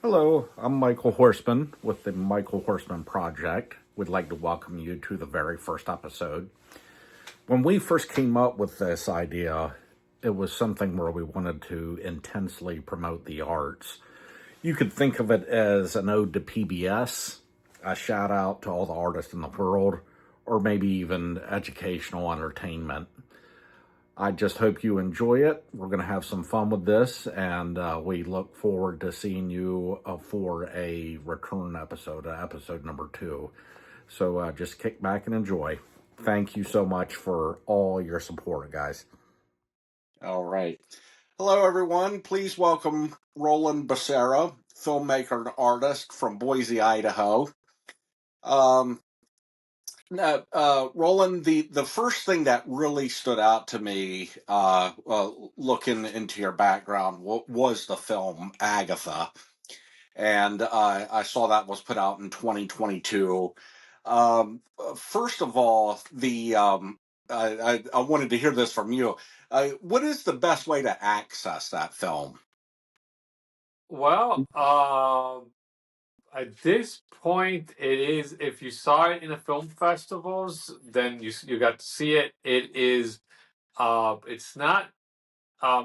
Hello, I'm Michael Horseman with the Michael Horseman Project. Would like to welcome you to the very first episode. When we first came up with this idea, it was something where we wanted to intensely promote the arts. You could think of it as an ode to PBS, a shout out to all the artists in the world, or maybe even educational entertainment. I just hope you enjoy it. We're going to have some fun with this, and we look forward to seeing you for a return episode, episode number 2. So just kick back and enjoy. Thank you so much for all your support, guys. All right. Hello, everyone. Please welcome Roland Becerra, filmmaker and artist from Boise, Idaho. Um, Roland, the first thing that really stood out to me, looking into your background, was the film Agatha, and I saw that was put out in 2022. First of all, I wanted to hear this from you. What is the best way to access that film? Well, at this point, it is. If you saw it in the film festivals, then you got to see it. It is. It's not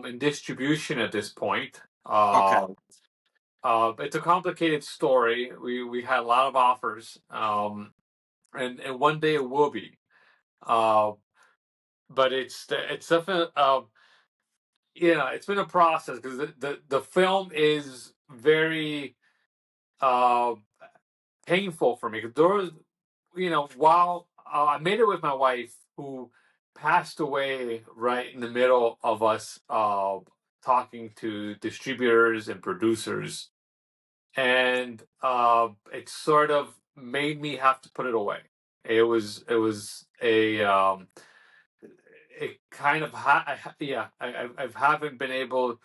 in distribution at this point. Okay. It's a complicated story. We had a lot of offers, and one day it will be. Uh, but it's definitely it's been a process because the film is very uh painful for me because there was, while I made it with my wife who passed away right in the middle of us talking to distributors and producers, and it sort of made me have to put it away. It was a it kind of I haven't been able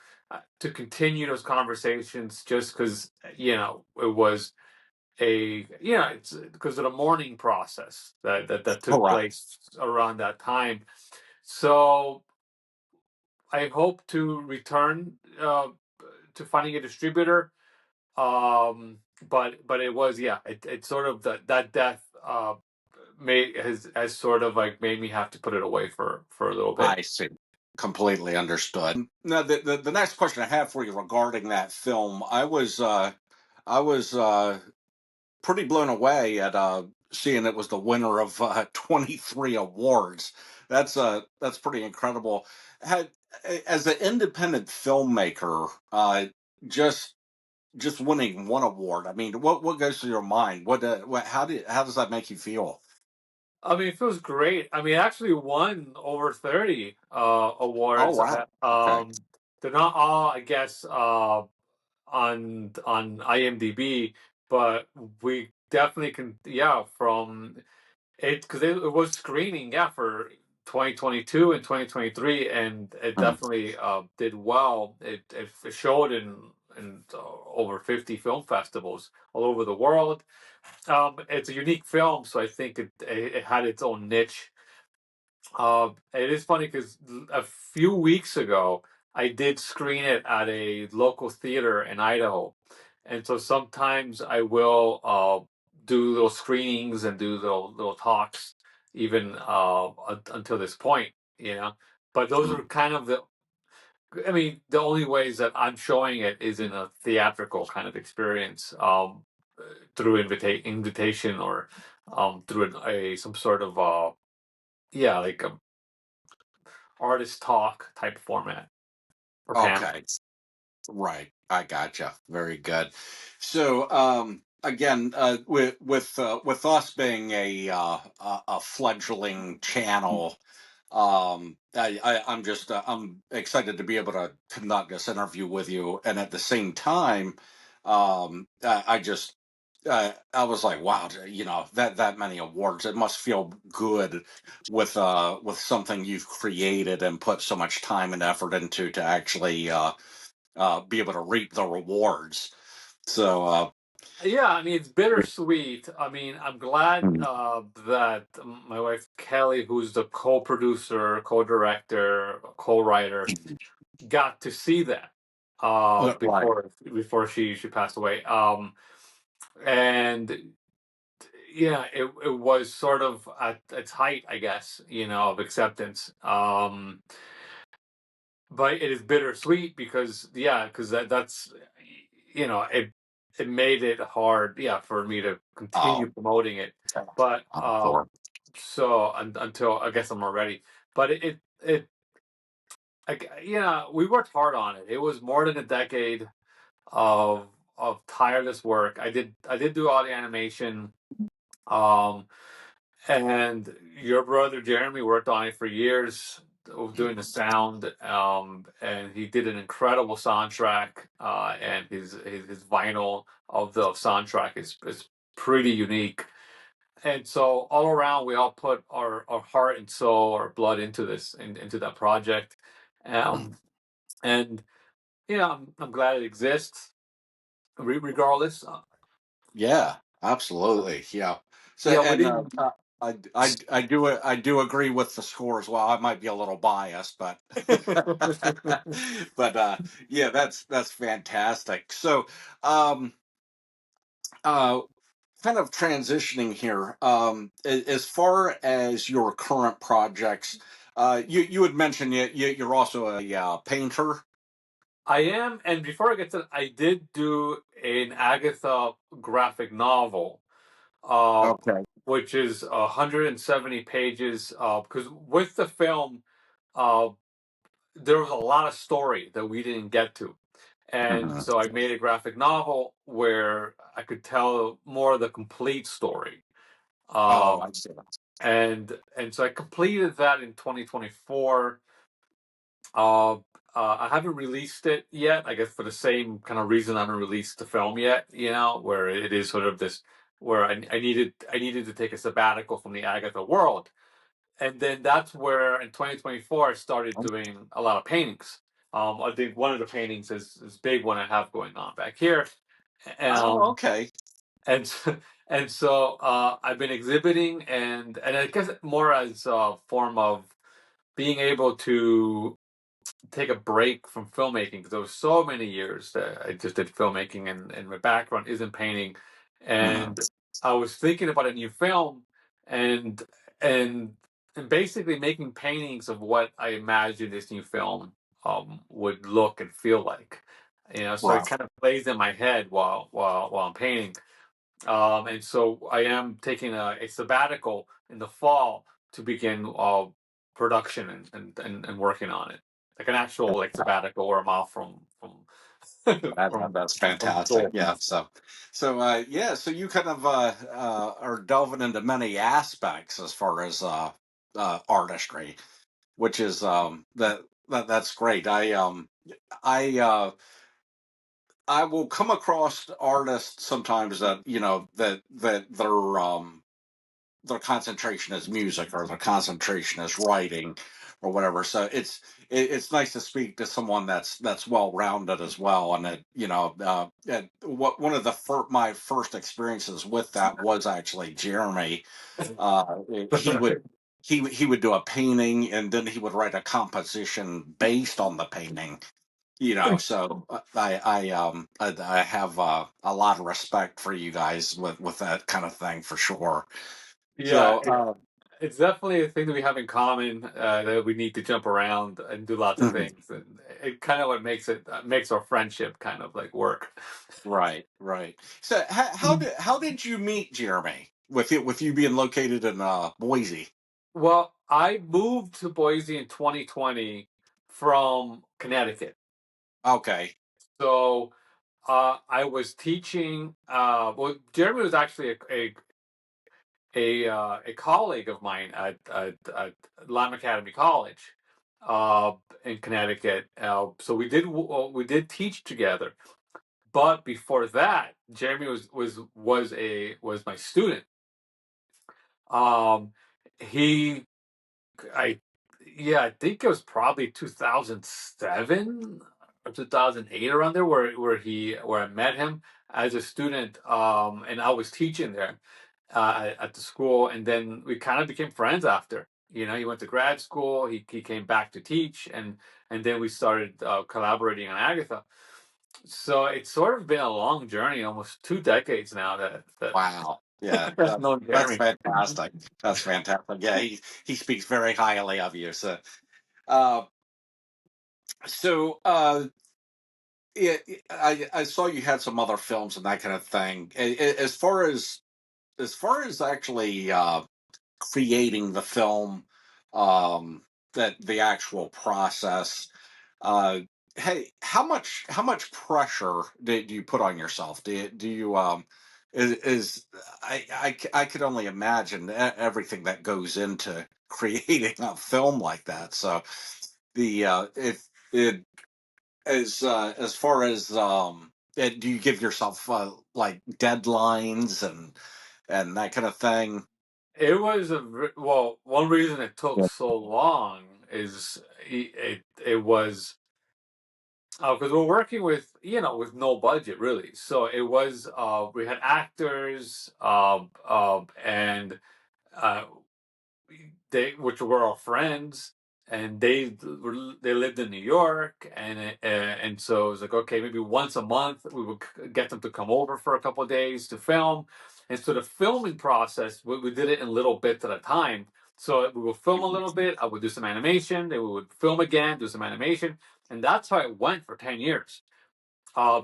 to continue those conversations just because it was it's because of the mourning process that took Correct. place around that time. So I hope to return to finding a distributor. But it was it sort of that death has sort of like made me have to put it away for a little bit. I see. Completely understood. Now, the next question I have for you regarding that film, I was pretty blown away at seeing it was the winner of 23 awards. That's pretty incredible. Had, as an independent filmmaker, just just winning one award. I mean, what goes through your mind? How does that make you feel? I mean, it feels great. I mean, I actually won over 30 Oh awards. wow. Okay. They're not all, I guess, on IMDb, but we definitely can, from it because it was screening, for 2022 and 2023, and it Mm. definitely did well. It showed in over 50 film festivals all over the world. It's a unique film, so I think it had its own niche. It is funny because a few weeks ago I did screen it at a local theater in Idaho, and so sometimes I will do little screenings and do little talks, even until this point, you know. But those are kind of I mean, the only ways that I'm showing it is in a theatrical kind of experience, through invitation or through some sort of like a artist talk type format or panel. Okay. Right. I gotcha. Very good. So, again, with us being a fledgling channel, I'm excited to be able to conduct this interview with you, and at the same time, I just I was like, wow, that many awards. It must feel good with something you've created and put so much time and effort into to actually be able to reap the rewards. So, Yeah, I mean it's bittersweet. I mean, I'm glad mm, that my wife Kelly, who's the co-producer, co-director, co-writer, got to see that. Right. before she passed away. And yeah, it was sort of at its height, I guess, of acceptance. But it is bittersweet because yeah, because that's it made it hard, yeah, for me to Oh, continue promoting it. But I'm sure. so until I guess I'm ready. But it we worked hard on it. It was more than a decade of tireless work. I did do all the animation. Um, and your brother Jeremy worked on it for years, doing the sound. And he did an incredible soundtrack. And his vinyl of the soundtrack is pretty unique. And so all around, we all put our heart and soul, our blood into into that project. Um, and I'm glad it exists, regardless. Yeah, absolutely. Yeah. So, Yeah, we and didn't. I do agree with the score as well. I might be a little biased, but but yeah, that's fantastic. So, um, uh, kind of transitioning here. As far as your current projects, you had mentioned you're also a painter. I am, and before I get to, I did do an Agatha graphic novel, uh, Okay. which is 170 pages. Because with the film, uh, there was a lot of story that we didn't get to, and Mhm. so I made a graphic novel where I could tell more of the complete story. Oh, I Um, see. and so I completed that in 2024. Uh, I haven't released it yet. I guess for the same kind of reason I haven't released the film yet. Where it is sort of this, where I needed to take a sabbatical from the Agatha world, and then that's where in 2024 I started doing a lot of paintings. I think one of the paintings is big one I have going on back here. Oh, Um, okay. and and so I've been exhibiting, and I guess more as a form of being able to take a break from filmmaking because there was so many years that I just did filmmaking, and my background isn't painting. Mhm. And I was thinking about a new film, and and and basically making paintings of what I imagined this new film would look and feel like. So it Right. kind of plays in my head while I'm painting. And so I am taking a sabbatical in the fall to begin production and working on it, like an actual like sabbatical where I'm off from That's from fantastic. school. Yeah. Yeah. So you kind of are delving into many aspects as far as artistry, which is that's great. I will come across artists sometimes that that their concentration is music or their concentration is writing or whatever. So it's nice to speak to someone that's well rounded as well. And that what one of the my first experiences with that was actually Jeremy. He would he would do a painting and then he would write a composition based on the painting. So I have a lot of respect for you guys with that kind of thing for sure. Yeah, So, it's definitely a thing that we have in common, that we need to jump around and do lots of mhm, things, and it kind of what makes our friendship kind of like work. right, right. So, how did you meet Jeremy? With you being located in Boise. Well, I moved to Boise in 2020 from Connecticut. Okay. So I was teaching. Well, Jeremy was actually a colleague of mine at Lime Academy College uh, in Connecticut. So we did teach together. But before that, Jeremy was my student. Um, he I Yeah, I think it was probably 2007 or 2008 around there where I met him as a student, and I was teaching there at the school, and then we kind of became friends after. You know, he went to grad school. He came back to teach, and then we started collaborating on Agatha. So it's sort of been a long journey, almost 2 decades now that Wow. Yeah, that's known that's Jeremy. fantastic. That's fantastic. Yeah, he speaks very highly of you. Uh, so yeah, I saw you had some other films and that kind of thing. As far as actually creating the film, um, that the actual process. Uh, hey, how much pressure do you put on yourself? Do you is I could only imagine everything that goes into creating a film like that. So the if it as far as do you give yourself like deadlines and that kind of thing? It was well. One reason it took Yeah. so long is it was because we're working with with no budget really. So it was we had actors and uh, which were our friends, and they lived in New York, and so it was like, okay, maybe once a month we would get them to come over for a couple of days to film, and so the filming process we did it in little bits at a time. So we would film a little bit, I would do some animation, then we would film again, do some animation, and that's how it went for 10 years.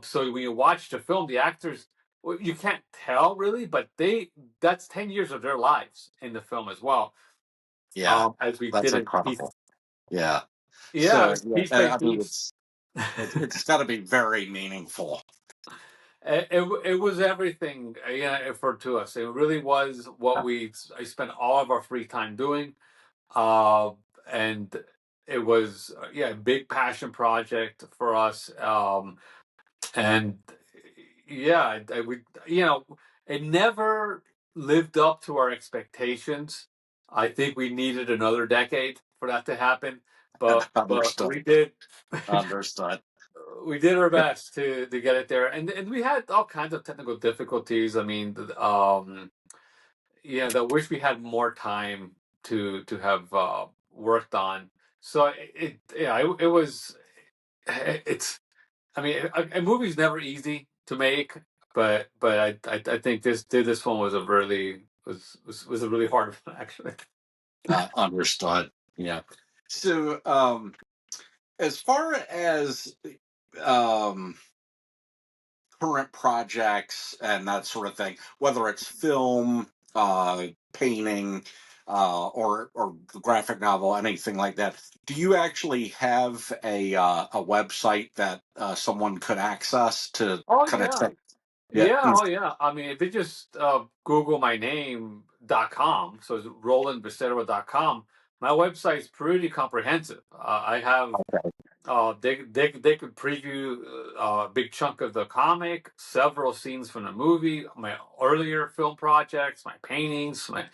So when you watch the film, the actors, well, you can't tell really, but that's 10 years of their lives in the film as well. Yeah, As we that's did it piece. incredible. Yeah. Yeah, So yeah, piece by I mean, piece. it's got to be very meaningful. It was everything, yeah, for to us. It really was what I spent all of our free time doing, uh, and it was yeah, a big passion project for us. And yeah, we it never lived up to our expectations. I think we needed another decade for that to happen, but Understood. we did. Understood. We did our best to get it there, and we had all kinds of technical difficulties. I mean, yeah, I wish we had more time to have worked on. So yeah, it was it's. I mean, a movie's never easy to make, but I think this one was a really was a really hard one actually. Understood. Yeah. So, as far as um, current projects and that sort of thing, whether it's film, painting, or graphic novel, anything like that, do you actually have a website that someone could access to Oh kind of yeah, check? Yeah. yeah, oh yeah. I mean, if you just Google my name.com, so it's rolandbecerra.com, my website's pretty comprehensive. I have they could preview a big chunk of the comic, several scenes from the movie, my earlier film projects, my paintings, It's my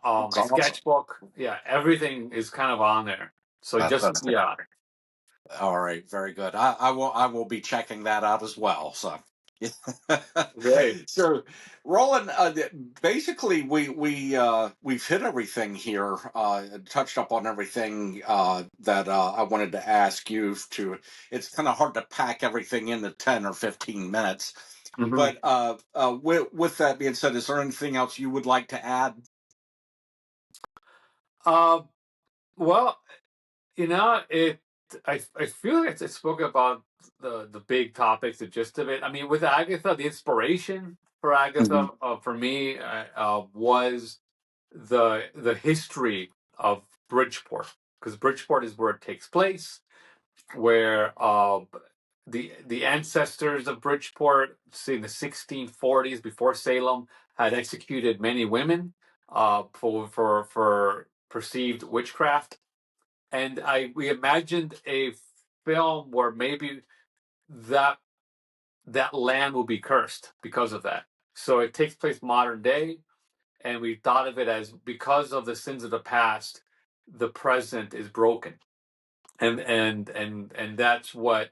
awesome. sketchbook. Yeah, everything is kind of on there. So just That's yeah, all right. Very good. I will be checking that out as well. So. great. So, Roland, basically, we've hit everything here, touched up on everything that I wanted to ask you. To It's kind of hard to pack everything into 10 or 15 minutes, Hmm. but with that being said, is there anything else you would like to add? Uh, well, it. I feel like it spoke about the big topics, the gist of it. I mean, with Agatha, the inspiration for Mhm. Agatha, for me, was the history of Bridgeport, because Bridgeport is where it takes place, where the ancestors of Bridgeport, say in the 1640s, before Salem, had executed many women for perceived witchcraft, and we imagined a film where maybe that that land will be cursed because of that. So it takes place modern day, and we thought of it as, because of the sins of the past, the present is broken, and that's what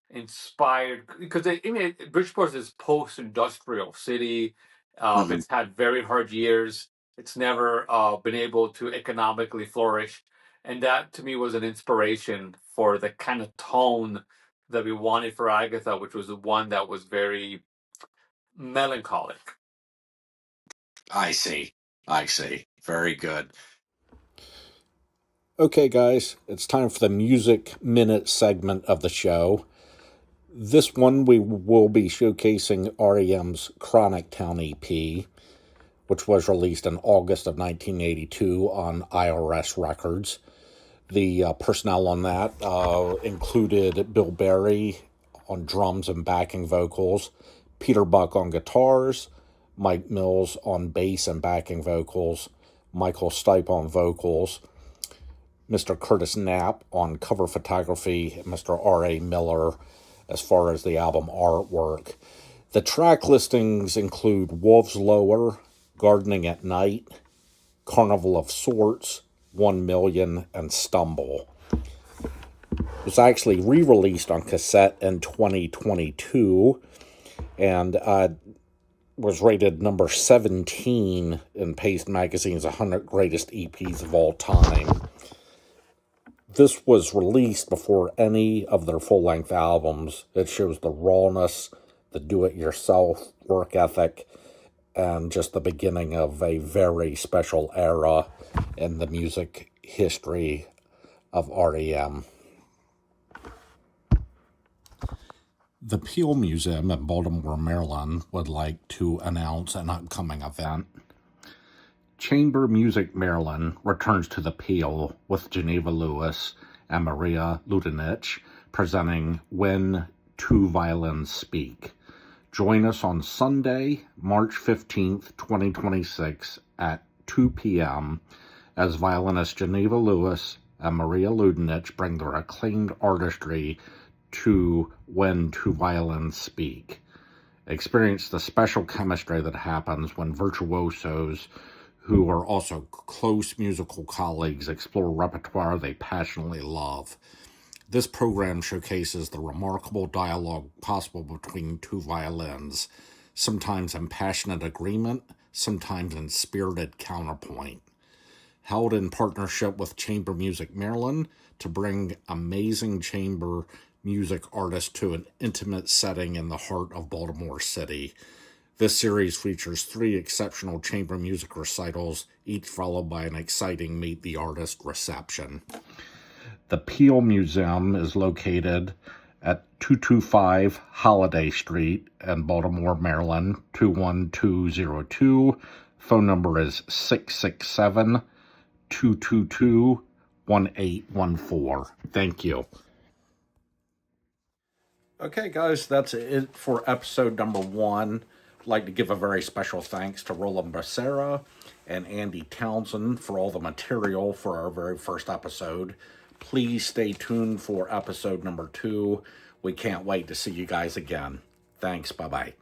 inspired, because I mean, Bridgeport is post-industrial city. Mhm. It's had very hard years. It's never been able to economically flourish. And that to me was an inspiration for the kind of tone that we wanted for Agatha, which was the one that was very melancholic. I see. I see. Very good. Okay, guys, it's time for the Music Minute segment of the show. This one we will be showcasing REM's Chronic Town EP, which was released in August of 1982 on IRS Records. The personnel on that included Bill Berry on drums and backing vocals, Peter Buck on guitars, Mike Mills on bass and backing vocals, Michael Stipe on vocals, Mr. Curtis Knapp on cover photography, and Mr. R.A. Miller as far as the album artwork. The track listings include Wolves Lower, Gardening at Night, Carnival of Sorts, 1 Million, and Stumble. It was actually re-released on cassette in 2022 and was rated number 17 in Paste Magazine's 100 Greatest EPs of All Time. This was released before any of their full-length albums. It shows the rawness, the do-it-yourself work ethic, and just the beginning of a very special era in the music history of REM. The Peel Museum in Baltimore, Maryland would like to announce an upcoming event. Chamber Music Maryland returns to the Peel with Geneva Lewis and Maria Ludenich presenting When Two Violins Speak. Join us on Sunday, March 15th, 2026 at 2 p.m. as violinists Geneva Lewis and Maria Ludenich bring their acclaimed artistry to When Two Violins Speak. Experience the special chemistry that happens when virtuosos who are also close musical colleagues explore a repertoire they passionately love. This program showcases the remarkable dialogue possible between two violins, sometimes in passionate agreement, sometimes in spirited counterpoint. Held in partnership with Chamber Music Maryland to bring amazing chamber music artists to an intimate setting in the heart of Baltimore City. This series features 3 exceptional chamber music recitals, each followed by an exciting Meet the Artist reception. The Peel Museum is located at 225 Holiday Street in Baltimore, Maryland, 21202. Phone number is 667-222-1814. Thank you. Okay, guys, that's it for episode number 1. I'd like to give a very special thanks to Roland Becerra and Andy Townsend for all the material for our very first episode. Please stay tuned for episode number 2. We can't wait to see you guys again. Thanks. Bye-bye.